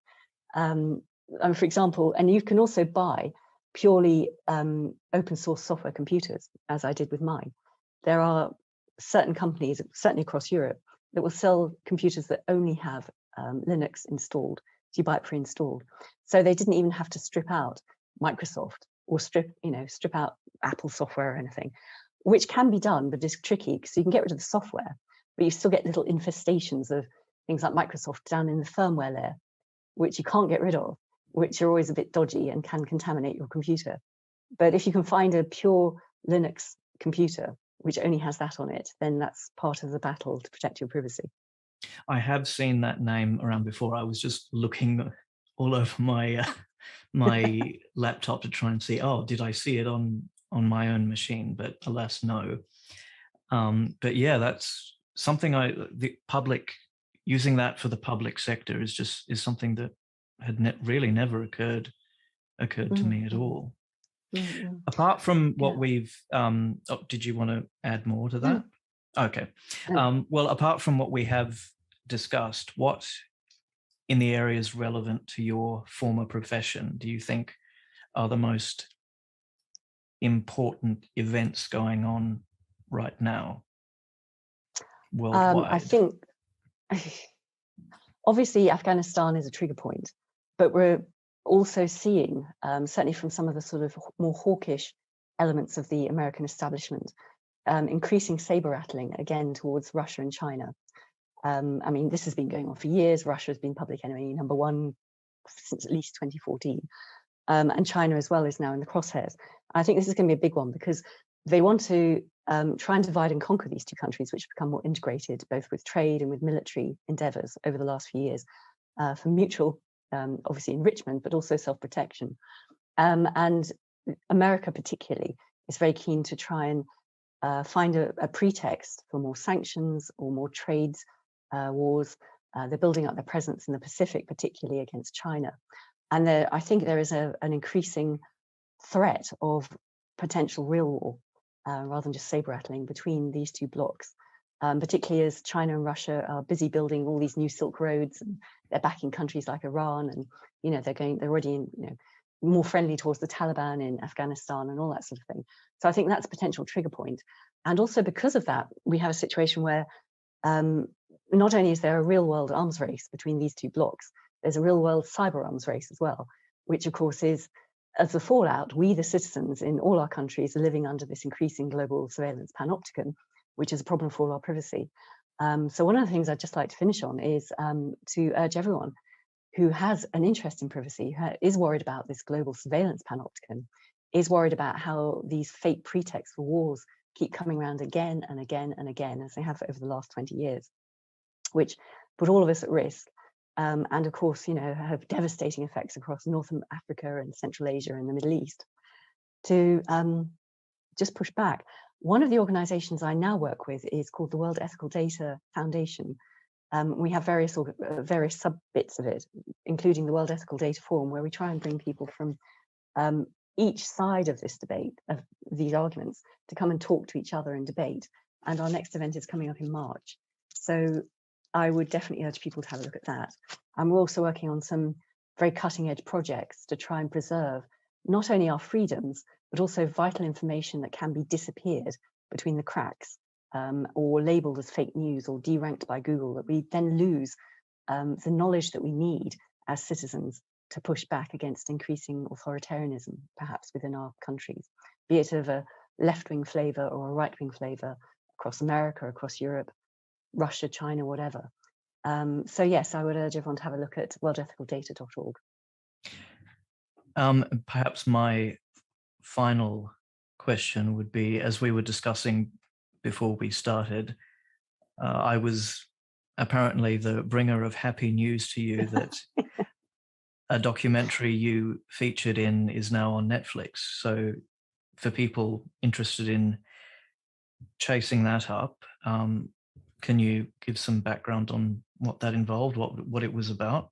For example, and you can also buy purely open source software computers, as I did with mine. There are certain companies, certainly across Europe, that will sell computers that only have Linux installed. So you buy it pre-installed. So they didn't even have to strip out Microsoft or strip out Apple software or anything, which can be done, but it's tricky because you can get rid of the software, but you still get little infestations of things like Microsoft down in the firmware layer, which you can't get rid of, which are always a bit dodgy and can contaminate your computer. But if you can find a pure Linux computer, which only has that on it, then that's part of the battle to protect your privacy.
I have seen that name around before. I was just looking all over my my laptop to try and see, did I see it on my own machine? But alas, no. But yeah, that's something the public using that for the public sector is something that had really never occurred to me at all. Mm-hmm. Apart from what we've, did you want to add more to that? Okay. Well, apart from what we have discussed, what in the areas relevant to your former profession, do you think are the most important events going on right now worldwide?
I think obviously Afghanistan is a trigger point, but we're also seeing, certainly from some of the sort of more hawkish elements of the American establishment, increasing saber rattling again towards Russia and China. I mean, this has been going on for years. Russia has been public enemy #1 since at least 2014. And China as well is now in the crosshairs. I think this is going to be a big one because they want to try and divide and conquer these two countries, which have become more integrated, both with trade and with military endeavors over the last few years, for mutual, obviously, enrichment, but also self-protection. And America particularly is very keen to try and find a pretext for more sanctions or more trades wars. They're building up their presence in the Pacific, particularly against China. And I think there is an increasing threat of potential real war, rather than just saber rattling between these two blocs, particularly as China and Russia are busy building all these new Silk Roads, and they're backing countries like Iran, and they're already more friendly towards the Taliban in Afghanistan and all that sort of thing. So I think that's a potential trigger point. And also because of that, we have a situation where not only is there a real world arms race between these two blocs, there's a real world cyber arms race as well, which of course is, as the fallout, we the citizens in all our countries are living under this increasing global surveillance panopticon, which is a problem for all our privacy. So one of the things I'd just like to finish on is to urge everyone who has an interest in privacy, who is worried about this global surveillance panopticon, is worried about how these fake pretexts for wars keep coming around again and again and again, as they have over the last 20 years, which put all of us at risk. And of course, have devastating effects across North Africa and Central Asia and the Middle East, to just push back. One of the organizations I now work with is called the World Ethical Data Foundation. We have various sub-bits of it, including the World Ethical Data Forum, where we try and bring people from each side of this debate, of these arguments, to come and talk to each other and debate. And our next event is coming up in March. So I would definitely urge people to have a look at that. And we're also working on some very cutting edge projects to try and preserve not only our freedoms, but also vital information that can be disappeared between the cracks, or labeled as fake news or deranked by Google, that we then lose the knowledge that we need as citizens to push back against increasing authoritarianism, perhaps within our countries, be it of a left-wing flavor or a right-wing flavor across America, across Europe, Russia, China, whatever. So yes, I would urge everyone to have a look at worldethicaldata.org.
Perhaps my final question would be, as we were discussing before we started, I was apparently the bringer of happy news to you that a documentary you featured in is now on Netflix. So for people interested in chasing that up, can you give some background on what that involved, what it was about?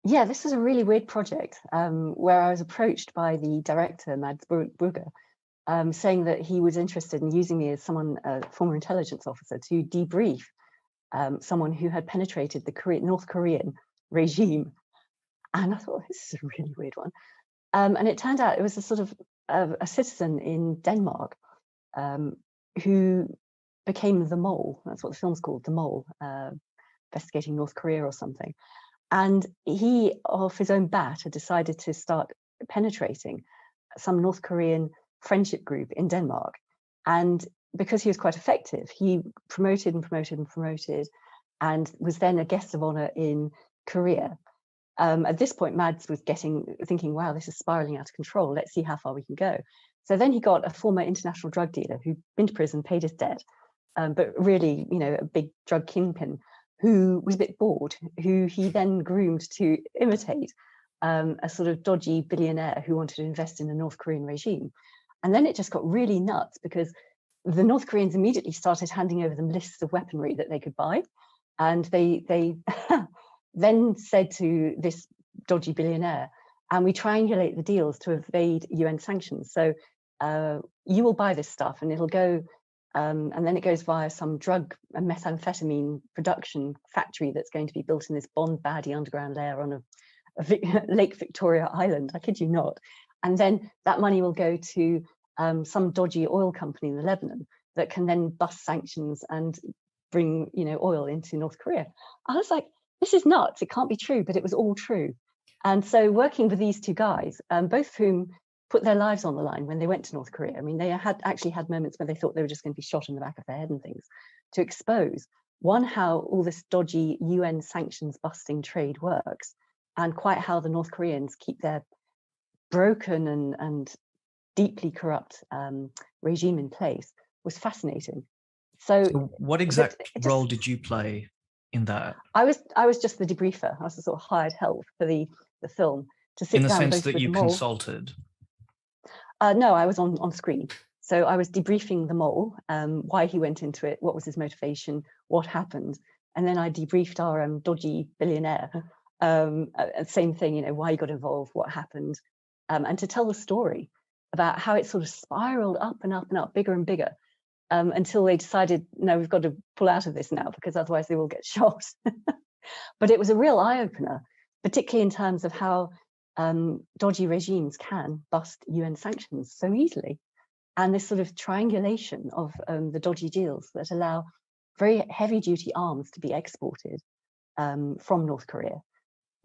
Yeah, this is a really weird project where I was approached by the director, Mads Brugger, saying that he was interested in using me as a former intelligence officer, to debrief someone who had penetrated the North Korean regime. And I thought, this is a really weird one. And it turned out it was a sort of a citizen in Denmark who became the mole. That's what the film's called, The Mole, investigating North Korea or something. And he, off his own bat, had decided to start penetrating some North Korean friendship group in Denmark. And because he was quite effective, he promoted and promoted and promoted, and was then a guest of honor in Korea. At this point, Mads was thinking, wow, this is spiraling out of control. Let's see how far we can go. So then he got a former international drug dealer who'd been to prison, paid his debt, but really, a big drug kingpin who was a bit bored, who he then groomed to imitate a sort of dodgy billionaire who wanted to invest in the North Korean regime. And then it just got really nuts, because the North Koreans immediately started handing over them lists of weaponry that they could buy. And they then said to this dodgy billionaire, and we triangulate the deals to evade UN sanctions. So you will buy this stuff and it'll go And then it goes via some drug and methamphetamine production factory that's going to be built in this Bond baddie underground lair on Lake Victoria Island. I kid you not. And then that money will go to some dodgy oil company in Lebanon that can then bust sanctions and bring, oil into North Korea. I was like, this is nuts. It can't be true, but it was all true. And so working with these two guys, both of whom put their lives on the line when they went to North Korea. I mean, they had actually had moments where they thought they were just going to be shot in the back of their head and things, to expose, one, how all this dodgy UN sanctions busting trade works, and quite how the North Koreans keep their broken and deeply corrupt regime in place, was fascinating. So
what exact role did you play in that?
I was just the debriefer. I was the sort of hired help for the film to sit down.
In the sense that you consulted?
No, I was on screen. So I was debriefing the mole, why he went into it, what was his motivation, what happened. And then I debriefed our dodgy billionaire. Same thing, why he got involved, what happened. And to tell the story about how it sort of spiraled up and up and up, bigger and bigger, until they decided, no, we've got to pull out of this now, because otherwise they will get shot. But it was a real eye-opener, particularly in terms of how dodgy regimes can bust UN sanctions so easily. And this sort of triangulation of the dodgy deals that allow very heavy-duty arms to be exported from North Korea,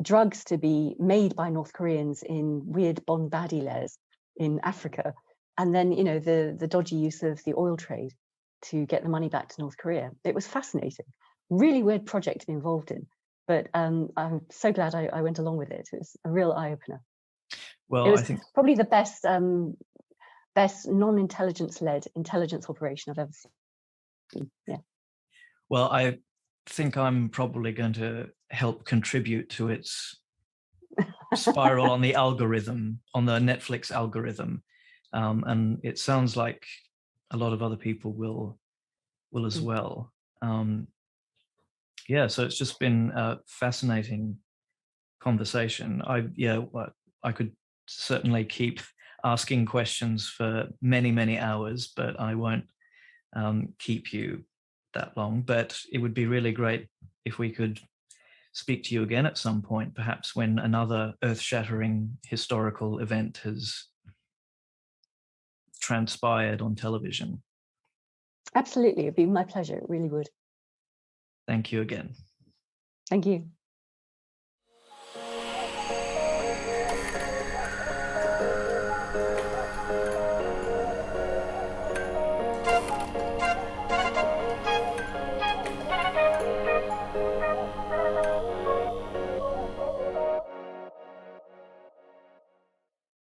drugs to be made by North Koreans in weird Bond baddie lairs in Africa, and then, the dodgy use of the oil trade to get the money back to North Korea. It was fascinating. Really weird project to be involved in. But I'm so glad I went along with it. It was a real eye-opener.
Well,
it was
I think
probably the best non-intelligence-led intelligence operation I've ever seen. Yeah.
Well, I think I'm probably going to help contribute to its spiral on the algorithm, on the Netflix algorithm. And it sounds like a lot of other people will as well. Yeah, so it's just been a fascinating conversation. I could certainly keep asking questions for many, many hours, but I won't keep you that long. But it would be really great if we could speak to you again at some point, perhaps when another earth-shattering historical event has transpired on television.
Absolutely, it'd be my pleasure. It really would.
Thank you again.
Thank you.